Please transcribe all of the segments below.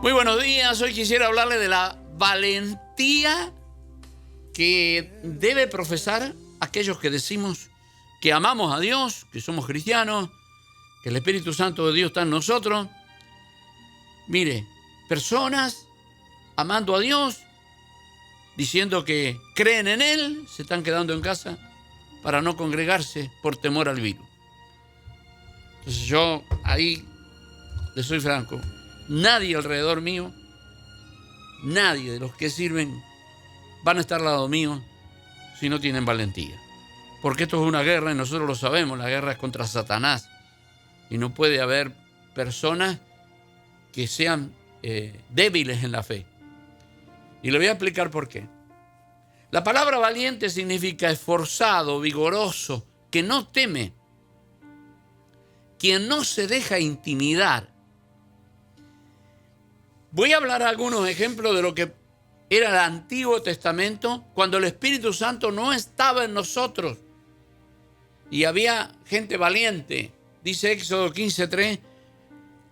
Muy buenos días. Hoy quisiera hablarle de la valentía que debe profesar aquellos que decimos que amamos a Dios, que somos cristianos, que el Espíritu Santo de Dios está en nosotros. Mire, personas amando a Dios, diciendo que creen en Él, se están quedando en casa para no congregarse por temor al virus. Entonces yo ahí le soy franco. Nadie alrededor mío, nadie de los que sirven van a estar al lado mío si no tienen valentía. Porque esto es una guerra y nosotros lo sabemos, la guerra es contra Satanás. Y no puede haber personas que sean débiles en la fe. Y le voy a explicar por qué. La palabra valiente significa esforzado, vigoroso, que no teme, quien no se deja intimidar. Voy a hablar algunos ejemplos de lo que era el Antiguo Testamento, cuando el Espíritu Santo no estaba en nosotros y había gente valiente. Dice Éxodo 15:3,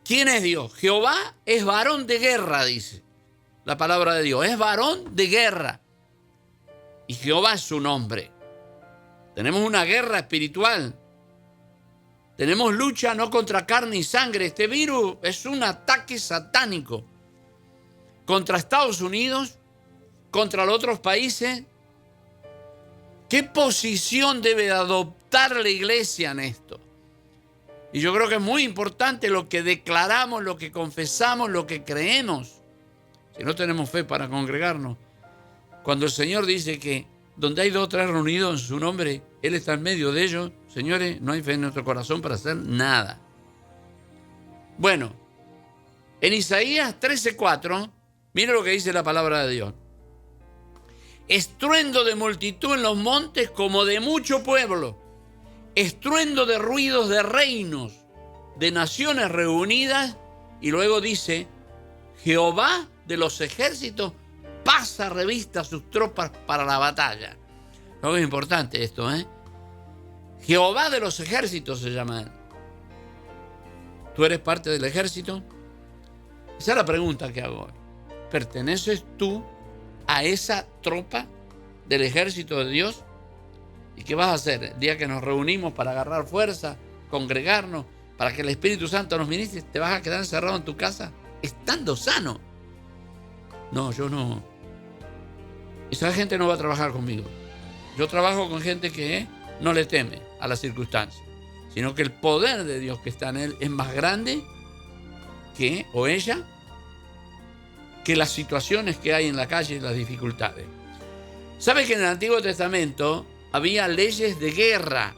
¿quién es Dios? Jehová es varón de guerra, dice la palabra de Dios, es varón de guerra. Y Jehová es su nombre. Tenemos una guerra espiritual. Tenemos lucha no contra carne y sangre. Este virus es un ataque satánico contra Estados Unidos, contra los otros países. ¿Qué posición debe adoptar la iglesia en esto? Y yo creo que es muy importante lo que declaramos, lo que confesamos, lo que creemos. Si no tenemos fe para congregarnos, cuando el Señor dice que donde hay 2 o 3 reunidos en su nombre, Él está en medio de ellos, señores, no hay fe en nuestro corazón para hacer nada. Bueno, en Isaías 13:4, mire lo que dice la palabra de Dios. Estruendo de multitud en los montes como de mucho pueblo, estruendo de ruidos de reinos, de naciones reunidas, y luego dice, Jehová de los ejércitos pasa revista a sus tropas para la batalla. Lo es importante esto, ¿eh? Jehová de los ejércitos se llama él. ¿Tú eres parte del ejército? Esa es la pregunta que hago hoy. ¿Perteneces tú a esa tropa del ejército de Dios? ¿Y qué vas a hacer el día que nos reunimos para agarrar fuerza, congregarnos, para que el Espíritu Santo nos ministre? ¿Te vas a quedar encerrado en tu casa estando sano? No, yo no. Esa gente no va a trabajar conmigo. Yo trabajo con gente que no le teme a las circunstancias, sino que el poder de Dios que está en él es más grande que, o ella, que las situaciones que hay en la calle y las dificultades. ¿Sabe que en el Antiguo Testamento había leyes de guerra?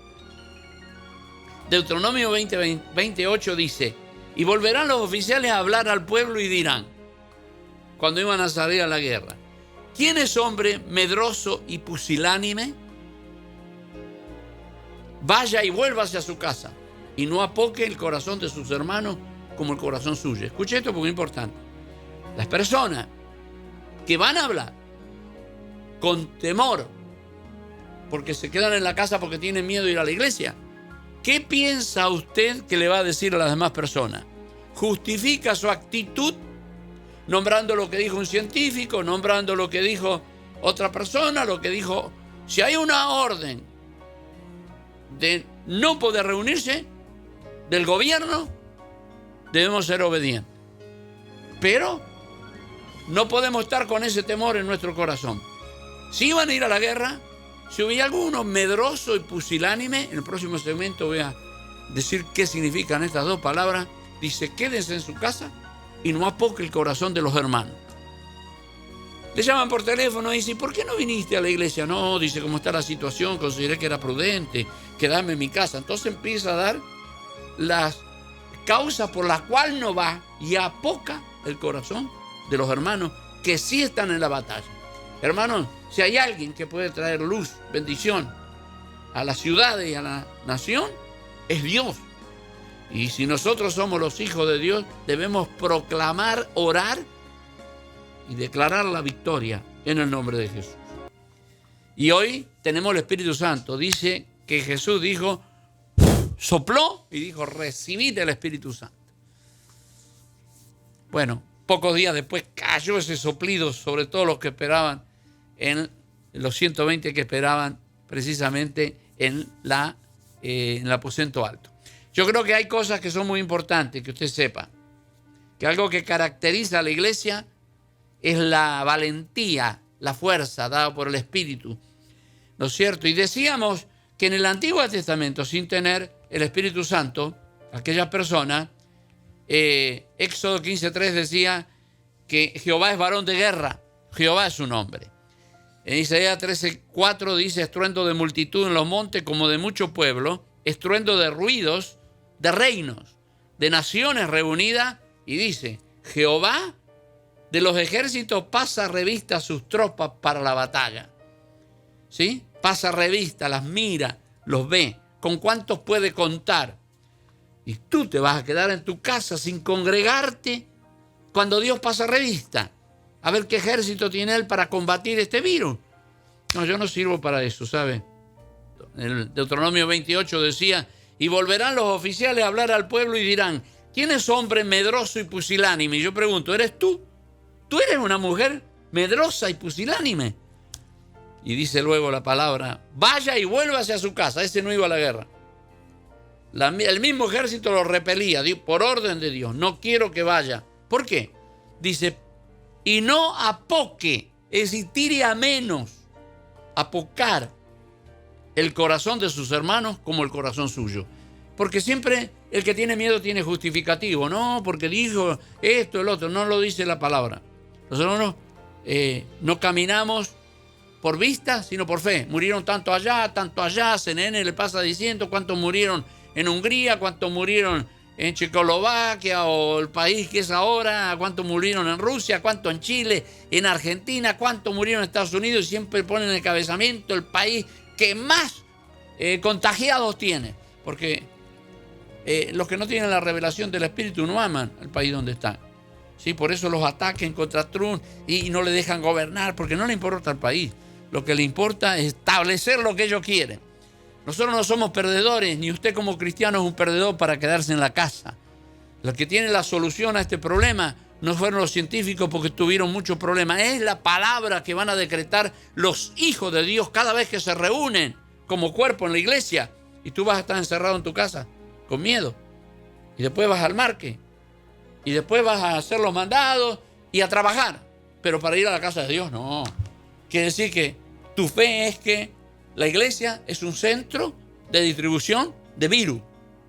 Deuteronomio 28 dice, y volverán los oficiales a hablar al pueblo y dirán, cuando iban a salir a la guerra, ¿quién es hombre medroso y pusilánime? Vaya y vuélvase a su casa y no apoque el corazón de sus hermanos como el corazón suyo. Escuche esto porque es importante. Las personas que van a hablar con temor porque se quedan en la casa porque tienen miedo de ir a la iglesia, ¿qué piensa usted que le va a decir a las demás personas? ¿Justifica su actitud nombrando lo que dijo un científico, nombrando lo que dijo otra persona, lo que dijo? Si hay una orden de no poder reunirse del gobierno, debemos ser obedientes. Pero no podemos estar con ese temor en nuestro corazón. Si iban a ir a la guerra, si hubiera alguno medroso y pusilánime, en el próximo segmento voy a decir qué significan estas 2 palabras. Dice, quédense en su casa y no apoque el corazón de los hermanos. Le llaman por teléfono y dicen, ¿por qué no viniste a la iglesia? No, dice, ¿cómo está la situación? Consideré que era prudente quedarme en mi casa. Entonces empieza a dar las causas por las cuales no va y apoca el corazón de los hermanos que sí están en la batalla. Hermanos, si hay alguien que puede traer luz, bendición a las ciudades y a la nación, es Dios. Y si nosotros somos los hijos de Dios, debemos proclamar, orar y declarar la victoria en el nombre de Jesús. Y hoy tenemos el Espíritu Santo. Dice que Jesús dijo, sopló y dijo, recibid el Espíritu Santo. Bueno, Pocos días después cayó ese soplido sobre todos los que esperaban, en los 120 que esperaban precisamente en el aposento alto. Yo creo que hay cosas que son muy importantes que usted sepa, que algo que caracteriza a la iglesia es la valentía, la fuerza dada por el Espíritu, ¿no es cierto? Y decíamos que en el Antiguo Testamento, sin tener el Espíritu Santo, aquellas personas, Éxodo 15:3 decía que Jehová es varón de guerra, Jehová es su nombre. En Isaías 13:4 dice: estruendo de multitud en los montes como de mucho pueblo, estruendo de ruidos, de reinos, de naciones reunidas, y dice: Jehová de los ejércitos pasa revista a sus tropas para la batalla. ¿Sí? Pasa revista, las mira, los ve. ¿Con cuántos puede contar? Y tú te vas a quedar en tu casa sin congregarte cuando Dios pasa revista. A ver qué ejército tiene Él para combatir este virus. No, yo no sirvo para eso, ¿sabe? El Deuteronomio 28 decía: y volverán los oficiales a hablar al pueblo y dirán: ¿quién es hombre medroso y pusilánime? Y yo pregunto: ¿eres tú? ¿Tú eres una mujer medrosa y pusilánime? Y dice luego la palabra: vaya y vuélvase a su casa. Ese no iba a la guerra. El mismo ejército lo repelía por orden de Dios. No quiero que vaya. ¿Por qué? Dice: y no apoque, es decir, tire a menos, apocar el corazón de sus hermanos como el corazón suyo. Porque siempre el que tiene miedo tiene justificativo. No, porque dijo esto, el otro. No lo dice la palabra. Nosotros no caminamos por vista, sino por fe. Murieron tanto allá, CNN le pasa diciendo cuántos murieron en Hungría, cuántos murieron en Checoslovaquia o el país que es ahora, cuántos murieron en Rusia, cuántos en Chile, en Argentina, cuántos murieron en Estados Unidos, y siempre ponen en el encabezamiento el país que más contagiados tiene. Porque los que no tienen la revelación del Espíritu no aman al país donde están. ¿Sí? Por eso los ataquen contra Trump y no le dejan gobernar, porque no le importa al país. Lo que le importa es establecer lo que ellos quieren. Nosotros no somos perdedores, ni usted como cristiano es un perdedor para quedarse en la casa. Los que tienen la solución a este problema no fueron los científicos, porque tuvieron muchos problemas. Es la palabra que van a decretar los hijos de Dios cada vez que se reúnen como cuerpo en la iglesia. Y tú vas a estar encerrado en tu casa con miedo. Y después vas al market. Y después vas a hacer los mandados y a trabajar. Pero para ir a la casa de Dios, no. Quiere decir que tu fe es que la iglesia es un centro de distribución de virus.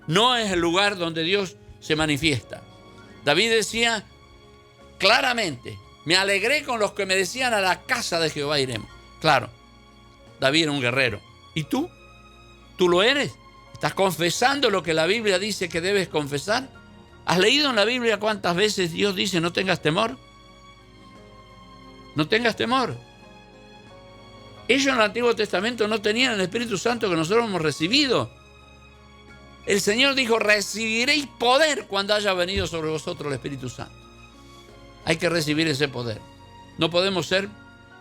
No es el lugar donde Dios se manifiesta. David decía claramente: me alegré con los que me decían, a la casa de Jehová iremos. Claro, David era un guerrero. ¿Y tú? ¿Tú lo eres? ¿Estás confesando lo que la Biblia dice que debes confesar? ¿Has leído en la Biblia cuántas veces Dios dice: no tengas temor? No tengas temor. Ellos en el Antiguo Testamento no tenían el Espíritu Santo que nosotros hemos recibido. El Señor dijo: recibiréis poder cuando haya venido sobre vosotros el Espíritu Santo. Hay que recibir ese poder. No podemos ser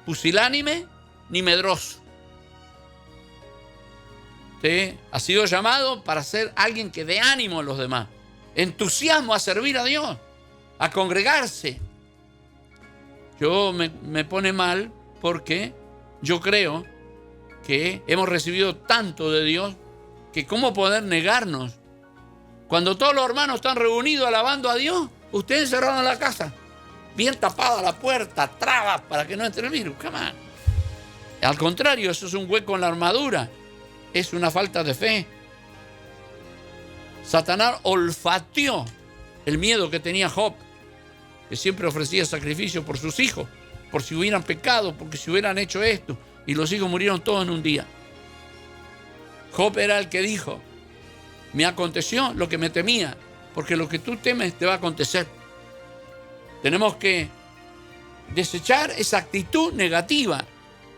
pusilánime ni medroso. Usted ha sido llamado para ser alguien que dé ánimo a los demás, entusiasmo a servir a Dios, a congregarse. Yo me pone mal porque yo creo que hemos recibido tanto de Dios que cómo poder negarnos. Cuando todos los hermanos están reunidos alabando a Dios, usted encerrado en la casa, bien tapada la puerta, trabas para que no entre el virus. Come on. Al contrario, eso es un hueco en la armadura. Es una falta de fe. Satanás olfateó el miedo que tenía Job, que siempre ofrecía sacrificio por sus hijos, por si hubieran pecado, porque si hubieran hecho esto, y los hijos murieron todos en un día. Job era el que dijo: me aconteció lo que me temía, porque lo que tú temes te va a acontecer. Tenemos que desechar esa actitud negativa.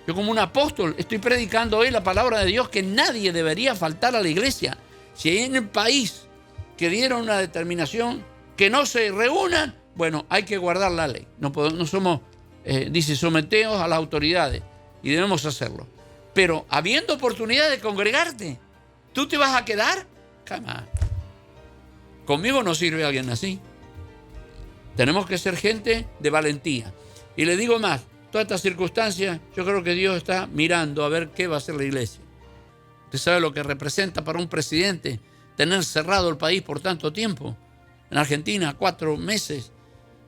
Yo, como un apóstol, estoy predicando hoy la palabra de Dios, que nadie debería faltar a la iglesia. Si hay en el país que dieron una determinación que no se reúnan, bueno, hay que guardar la ley. No somos, dice, someteos a las autoridades, y debemos hacerlo. Pero habiendo oportunidad de congregarte, ¿tú te vas a quedar? Jamás. Conmigo no sirve alguien así. Tenemos que ser gente de valentía. Y le digo más, todas estas circunstancias, yo creo que Dios está mirando a ver qué va a hacer la iglesia. Usted sabe lo que representa para un presidente tener cerrado el país por tanto tiempo. En Argentina, 4 meses.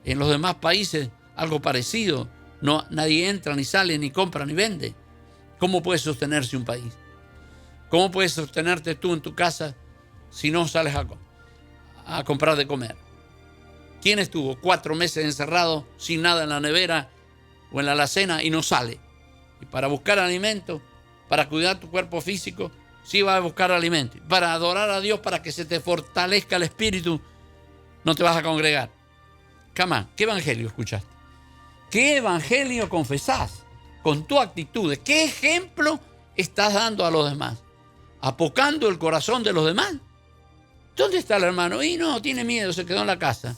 En los demás países, algo parecido. No, nadie entra, ni sale, ni compra, ni vende. ¿Cómo puede sostenerse un país? ¿Cómo puedes sostenerte tú en tu casa si no sales a comprar de comer? ¿Quién estuvo 4 meses encerrado sin nada en la nevera o en la alacena y no sale? Y para buscar alimento, para cuidar tu cuerpo físico, sí vas a buscar alimento. Para adorar a Dios, para que se te fortalezca el espíritu, no te vas a congregar. Come on, ¿qué evangelio escuchaste? ¿Qué evangelio confesás con tu actitud? ¿Qué ejemplo estás dando a los demás? ¿Apocando el corazón de los demás? ¿Dónde está el hermano? Y no, tiene miedo, se quedó en la casa.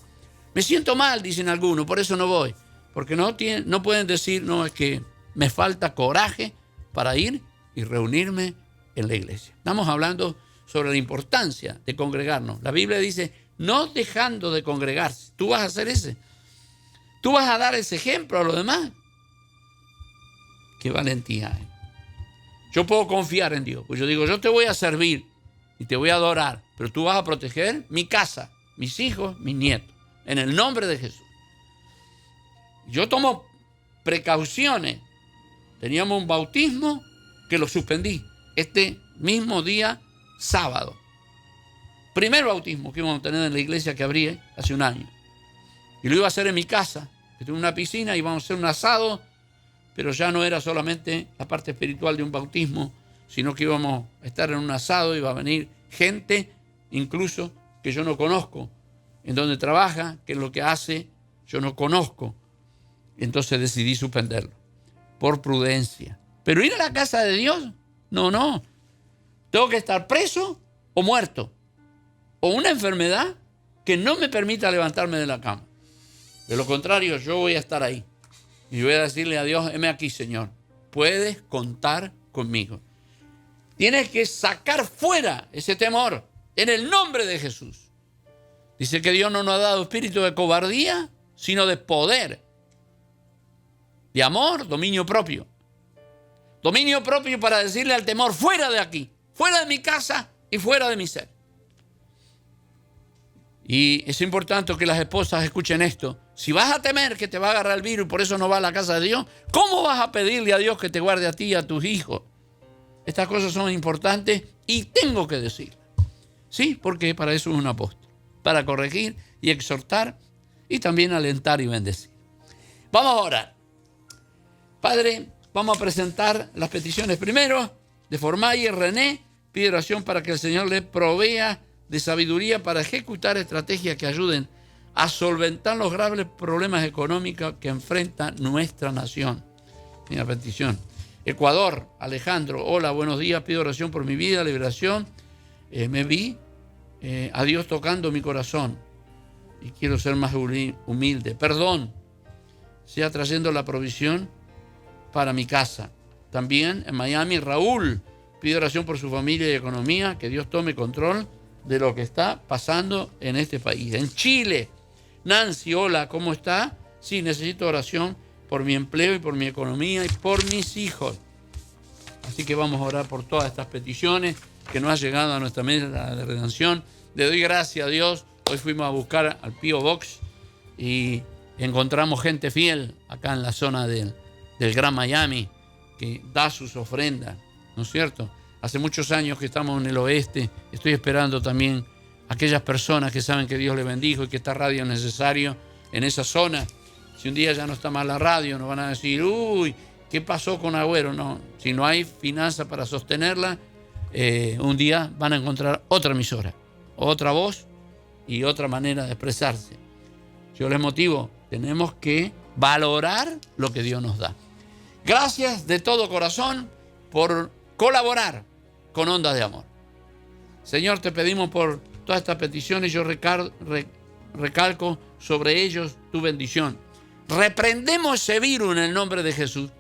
Me siento mal, dicen algunos, por eso no voy. Porque no pueden decir, no, es que me falta coraje para ir y reunirme en la iglesia. Estamos hablando sobre la importancia de congregarnos. La Biblia dice, no dejando de congregarse. Tú vas a hacer ese. Tú vas a dar ese ejemplo a los demás. Qué valentía hay. Yo puedo confiar en Dios. Pues yo digo, yo te voy a servir y te voy a adorar, pero tú vas a proteger mi casa, mis hijos, mis nietos, en el nombre de Jesús. Yo tomo precauciones. Teníamos un bautismo que lo suspendí este mismo día, sábado. Primer bautismo que íbamos a tener en la iglesia que abrí hace un año. Y lo iba a hacer en mi casa, que tengo una piscina, íbamos a hacer un asado, pero ya no era solamente la parte espiritual de un bautismo, sino que íbamos a estar en un asado, iba a venir gente, incluso que yo no conozco, en donde trabaja, qué es lo que hace, yo no conozco. Entonces decidí suspenderlo, por prudencia. Pero ir a la casa de Dios, no. Tengo que estar preso o muerto, o una enfermedad que no me permita levantarme de la cama. De lo contrario, yo voy a estar ahí. Y voy a decirle a Dios, heme aquí, Señor. Puedes contar conmigo. Tienes que sacar fuera ese temor en el nombre de Jesús. Dice que Dios no nos ha dado espíritu de cobardía, sino de poder, de amor, dominio propio. Dominio propio para decirle al temor, fuera de aquí, fuera de mi casa y fuera de mi ser. Y es importante que las esposas escuchen esto. Si vas a temer que te va a agarrar el virus y por eso no vas a la casa de Dios, ¿cómo vas a pedirle a Dios que te guarde a ti y a tus hijos? Estas cosas son importantes y tengo que decirlas. Sí, porque para eso es un apóstol. Para corregir y exhortar y también alentar y bendecir. Vamos a orar. Padre, vamos a presentar las peticiones primero de Formay y René. Pide oración para que el Señor les provea de sabiduría para ejecutar estrategias que ayuden a solventar los graves problemas económicos que enfrenta nuestra nación. Una petición. Ecuador, Alejandro, hola, buenos días, pido oración por mi vida, liberación. Me vi a Dios tocando mi corazón y quiero ser más humilde. Perdón, sea trayendo la provisión para mi casa. También en Miami, Raúl, pide oración por su familia y economía, que Dios tome control de lo que está pasando en este país. En Chile, Nancy, hola, ¿cómo está? Sí, necesito oración por mi empleo y por mi economía y por mis hijos. Así que vamos a orar por todas estas peticiones que nos han llegado a nuestra mesa de redención. Le doy gracias a Dios. Hoy fuimos a buscar al P.O. Box y encontramos gente fiel acá en la zona del Gran Miami que da sus ofrendas, ¿no es cierto? Hace muchos años que estamos en el oeste. Estoy esperando también a aquellas personas que saben que Dios les bendijo y que esta radio es necesario en esa zona. Si un día ya no está más la radio, nos van a decir, uy, ¿qué pasó con Agüero? No, si no hay finanzas para sostenerla, un día van a encontrar otra emisora, otra voz y otra manera de expresarse. Yo les motivo, tenemos que valorar lo que Dios nos da. Gracias de todo corazón por colaborar con Ondas de Amor. Señor, te pedimos por todas estas peticiones, yo recalco sobre ellos tu bendición. Reprendemos ese virus en el nombre de Jesús.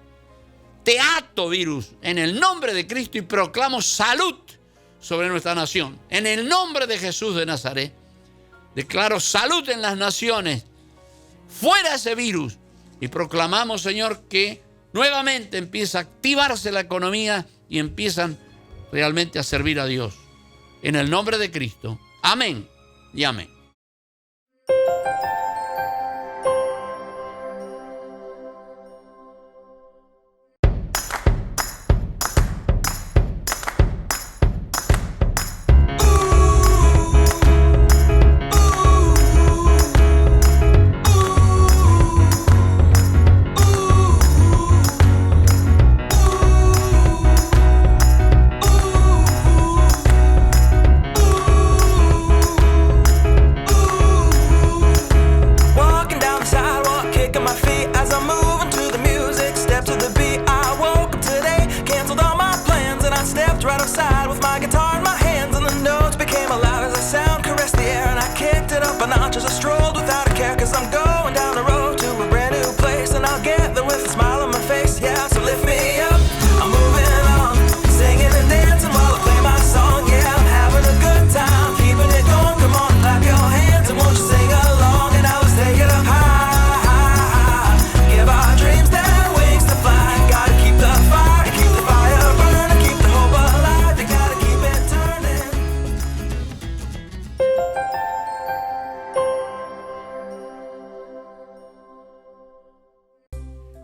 Te ato, virus, en el nombre de Cristo y proclamo salud sobre nuestra nación. En el nombre de Jesús de Nazaret, declaro salud en las naciones fuera ese virus. Y proclamamos, Señor, que nuevamente empieza a activarse la economía y empiezan realmente a servir a Dios. En el nombre de Cristo. Amén y amén.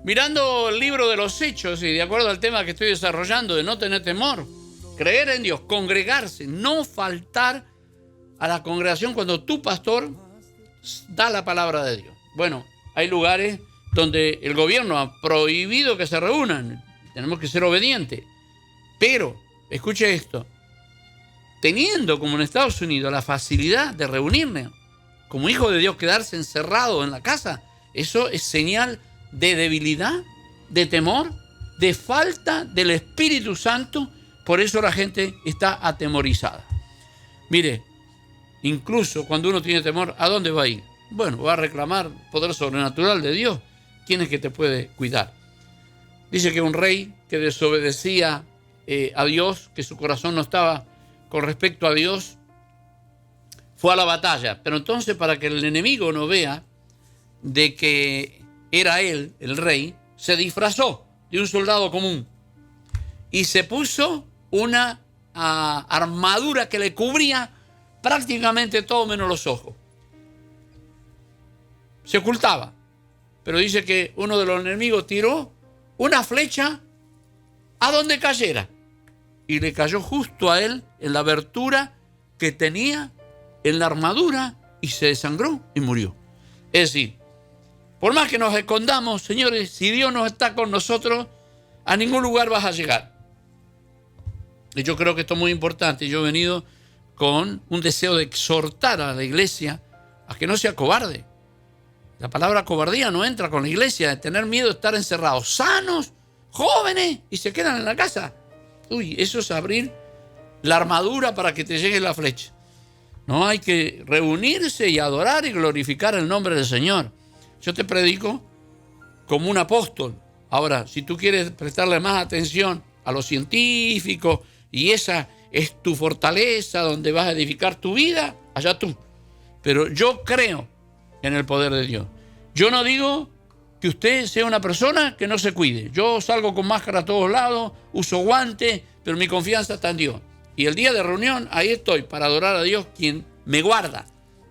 Mirando el libro de los Hechos y de acuerdo al tema que estoy desarrollando de no tener temor, creer en Dios, congregarse, no faltar a la congregación cuando tu pastor da la palabra de Dios. Bueno, hay lugares donde el gobierno ha prohibido que se reúnan, tenemos que ser obedientes, pero, escuche esto, teniendo como en Estados Unidos la facilidad de reunirnos como hijo de Dios, quedarse encerrado en la casa, eso es señal de debilidad, de temor, de falta del Espíritu Santo. Por eso la gente está atemorizada. Mire, incluso cuando uno tiene temor, ¿a dónde va a ir? Bueno, va a reclamar poder sobrenatural de Dios. ¿Quién es que te puede cuidar? Dice que un rey que desobedecía a Dios, que su corazón no estaba con respecto a Dios, fue a la batalla. Pero entonces, para que el enemigo no vea de que era él, el rey, se disfrazó de un soldado común y se puso una armadura que le cubría prácticamente todo menos los ojos. Se ocultaba. Pero dice que uno de los enemigos tiró una flecha a donde cayera y le cayó justo a él en la abertura que tenía en la armadura y se desangró y murió. Es decir, por más que nos escondamos, señores, si Dios no está con nosotros, a ningún lugar vas a llegar. Y yo creo que esto es muy importante. Yo he venido con un deseo de exhortar a la iglesia a que no sea cobarde. La palabra cobardía no entra con la iglesia, de tener miedo de estar encerrados, sanos, jóvenes, y se quedan en la casa. Uy, eso es abrir la armadura para que te llegue la flecha. No, hay que reunirse y adorar y glorificar el nombre del Señor. Yo te predico como un apóstol. Ahora, si tú quieres prestarle más atención a los científicos y esa es tu fortaleza donde vas a edificar tu vida, allá tú. Pero yo creo en el poder de Dios. Yo no digo que usted sea una persona que no se cuide. Yo salgo con máscara a todos lados, uso guantes, pero mi confianza está en Dios. Y el día de reunión, ahí estoy para adorar a Dios, quien me guarda.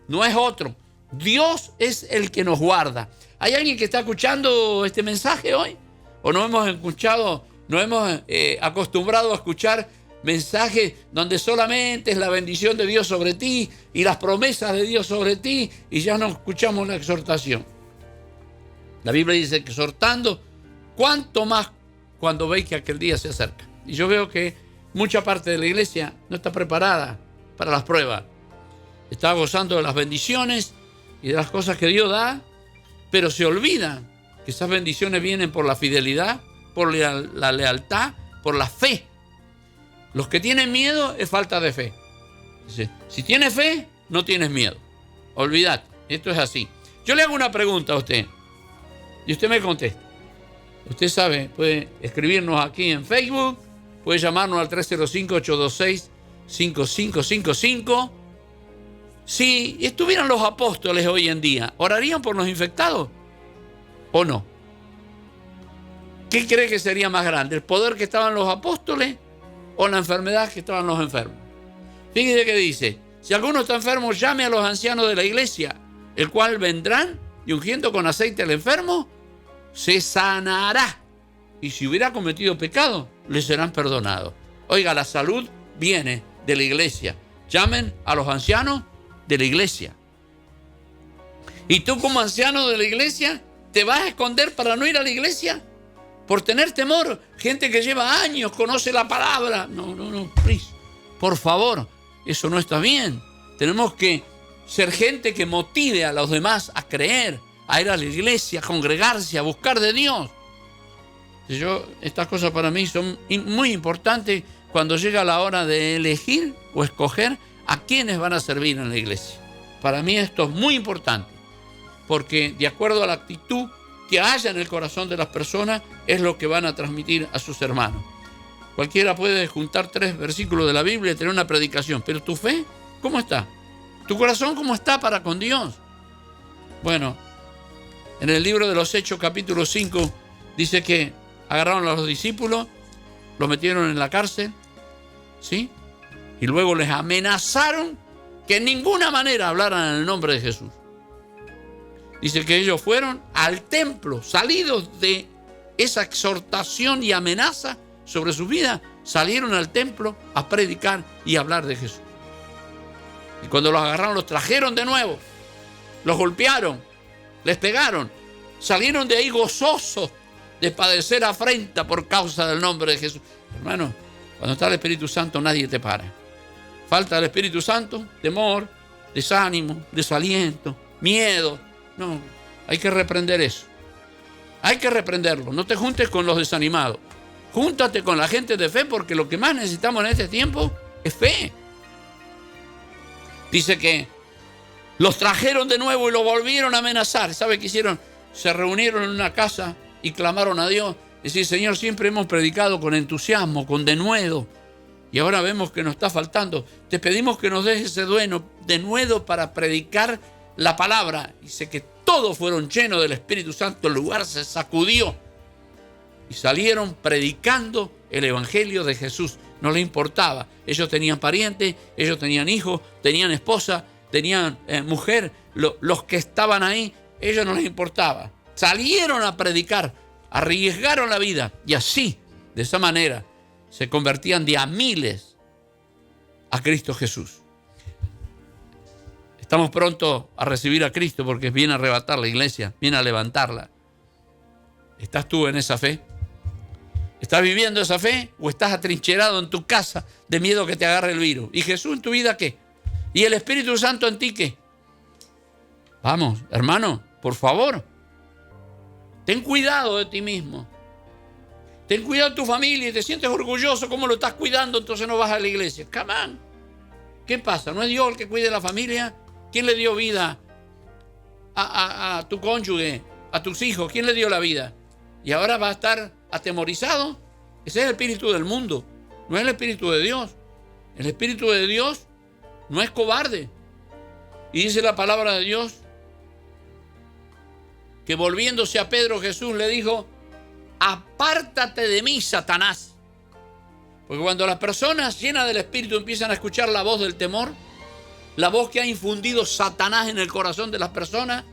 No es otro. Dios es el que nos guarda. ¿Hay alguien que está escuchando este mensaje hoy? ¿O no hemos escuchado, no hemos acostumbrado a escuchar mensajes donde solamente es la bendición de Dios sobre ti y las promesas de Dios sobre ti y ya no escuchamos la exhortación? La Biblia dice que exhortando, cuanto más cuando veis que aquel día se acerca. Y yo veo que mucha parte de la iglesia no está preparada para las pruebas. Está gozando de las bendiciones y de las cosas que Dios da, pero se olvida que esas bendiciones vienen por la fidelidad, por la lealtad, por la fe. Los que tienen miedo es falta de fe. Si tienes fe, no tienes miedo. Olvídate, esto es así. Yo le hago una pregunta a usted y usted me contesta. Usted sabe, puede escribirnos aquí en Facebook, puede llamarnos al 305-826-5555. Si estuvieran los apóstoles hoy en día, ¿orarían por los infectados o no? ¿Qué cree que sería más grande? ¿El poder que estaban los apóstoles o la enfermedad que estaban los enfermos? Fíjese que dice, si alguno está enfermo, llame a los ancianos de la iglesia, el cual vendrán y ungiendo con aceite al enfermo, se sanará. Y si hubiera cometido pecado, le serán perdonados. Oiga, la salud viene de la iglesia. Llamen a los ancianos de la iglesia. ¿Y tú como anciano de la iglesia te vas a esconder para no ir a la iglesia? Por tener temor. Gente que lleva años, conoce la palabra. No, please. Por favor, eso no está bien. Tenemos que ser gente que motive a los demás a creer, a ir a la iglesia, a congregarse, a buscar de Dios. Estas cosas para mí son muy importantes cuando llega la hora de elegir o escoger a quienes van a servir en la iglesia. Para mí esto es muy importante, porque de acuerdo a la actitud que haya en el corazón de las personas, es lo que van a transmitir a sus hermanos. Cualquiera puede juntar 3 versículos de la Biblia y tener una predicación, pero tu fe, ¿cómo está? ¿Tu corazón cómo está para con Dios? Bueno, en el libro de los Hechos, capítulo 5, dice que agarraron a los discípulos, los metieron en la cárcel, ¿sí? Y luego les amenazaron que en ninguna manera hablaran en el nombre de Jesús. Dice que ellos fueron al templo, salidos de esa exhortación y amenaza sobre su vida, salieron al templo a predicar y hablar de Jesús. Y cuando los agarraron, los trajeron de nuevo, los golpearon, les pegaron, salieron de ahí gozosos de padecer afrenta por causa del nombre de Jesús. Hermano, cuando está el Espíritu Santo nadie te para. Falta el Espíritu Santo, temor, desánimo, desaliento, miedo. No, hay que reprender eso. Hay que reprenderlo. No te juntes con los desanimados. Júntate con la gente de fe, porque lo que más necesitamos en este tiempo es fe. Dice que los trajeron de nuevo y los volvieron a amenazar. ¿Sabe qué hicieron? Se reunieron en una casa y clamaron a Dios. Decir, Señor, siempre hemos predicado con entusiasmo, con denuedo, y ahora vemos que nos está faltando. Te pedimos que nos des ese denuedo para predicar la palabra. Dice que todos fueron llenos del Espíritu Santo, el lugar se sacudió y salieron predicando el Evangelio de Jesús. No les importaba. Ellos tenían parientes, ellos tenían hijos, tenían esposa, tenían mujer. Los que estaban ahí, ellos no les importaba. Salieron a predicar, arriesgaron la vida y así, de esa manera, se convertían de a miles a Cristo Jesús. Estamos pronto a recibir a Cristo porque viene a arrebatar la iglesia, viene a levantarla. ¿Estás tú en esa fe? ¿Estás viviendo esa fe o estás atrincherado en tu casa de miedo que te agarre el virus? ¿Y Jesús en tu vida qué? ¿Y el Espíritu Santo en ti qué? Vamos, hermano, por favor. Ten cuidado de ti mismo. Ten cuidado de tu familia y te sientes orgulloso cómo lo estás cuidando, entonces no vas a la iglesia. Come on. ¿Qué pasa? ¿No es Dios el que cuide la familia? ¿Quién le dio vida a tu cónyuge, a tus hijos? ¿Quién le dio la vida? ¿Y ahora va a estar atemorizado? Ese es el espíritu del mundo, no es el espíritu de Dios. El espíritu de Dios no es cobarde. Y dice la palabra de Dios que volviéndose a Pedro, Jesús le dijo, apártate de mí, Satanás. Porque cuando las personas llenas del Espíritu empiezan a escuchar la voz del temor, la voz que ha infundido Satanás en el corazón de las personas,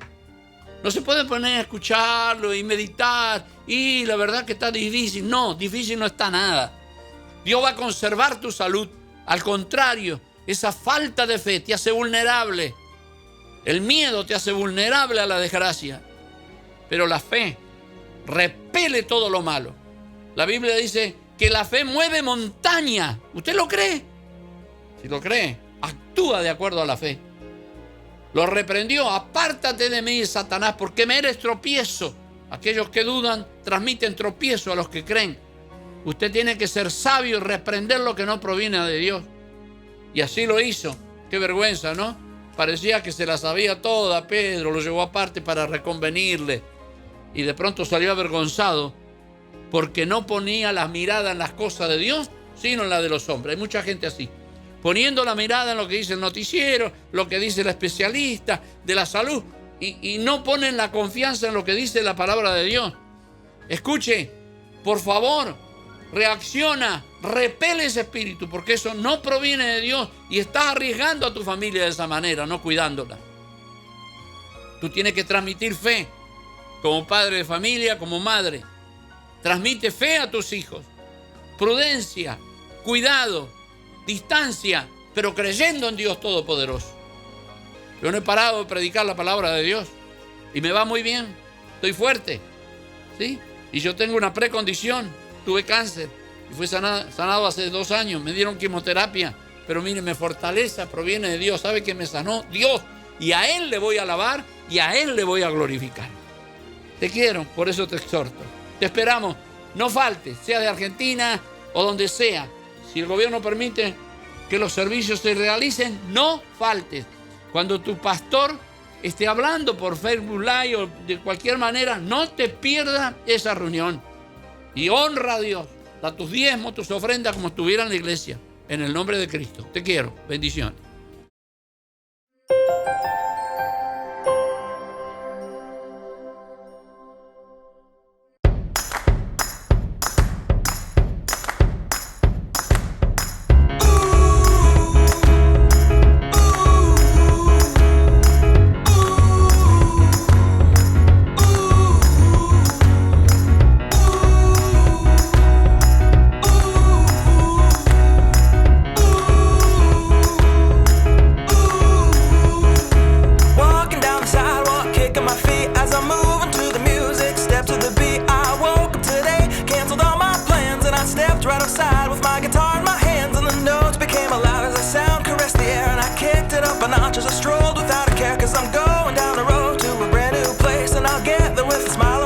no se pueden poner a escucharlo y meditar. Y la verdad que está difícil. No, difícil no está nada. Dios va a conservar tu salud. Al contrario, esa falta de fe te hace vulnerable. El miedo te hace vulnerable a la desgracia. Pero la fe repele todo lo malo. La Biblia dice que la fe mueve montaña. ¿Usted lo cree? Si lo cree, actúa de acuerdo a la fe. Lo reprendió, apártate de mí, Satanás, porque me eres tropiezo. Aquellos que dudan transmiten tropiezo a los que creen. Usted tiene que ser sabio y reprender lo que no proviene de Dios. Y así lo hizo. Qué vergüenza, ¿no? Parecía que se la sabía toda. Pedro lo llevó aparte para reconvenirle. Y de pronto salió avergonzado porque no ponía la mirada en las cosas de Dios, sino en la de los hombres. Hay mucha gente así. poniendo la mirada en lo que dice el noticiero, lo que dice el especialista de la salud, y no ponen la confianza en lo que dice la palabra de Dios. Escuche, por favor, reacciona, repele ese espíritu, porque eso no proviene de Dios y estás arriesgando a tu familia de esa manera, no cuidándola. Tú tienes que transmitir fe como padre de familia, como madre. Transmite fe a tus hijos, prudencia, cuidado, distancia, pero creyendo en Dios Todopoderoso. Yo no he parado de predicar la palabra de Dios y me va muy bien, estoy fuerte, ¿sí? Y yo tengo una precondición, tuve cáncer y fui sanado hace 2 años, me dieron quimioterapia, pero mire, mi fortaleza proviene de Dios. ¿Sabe que me sanó? Dios, y a Él le voy a alabar y a Él le voy a glorificar. Te quiero, por eso te exhorto. Te esperamos, no faltes, sea de Argentina o donde sea. Si el gobierno permite que los servicios se realicen, no faltes. Cuando tu pastor esté hablando por Facebook Live o de cualquier manera, no te pierdas esa reunión. Y honra a Dios. Da tus diezmos, tus ofrendas como estuviera en la iglesia. En el nombre de Cristo. Te quiero. Bendiciones. I strolled without a care, 'cause I'm going down the road to a brand new place, and I'll get there with a smile.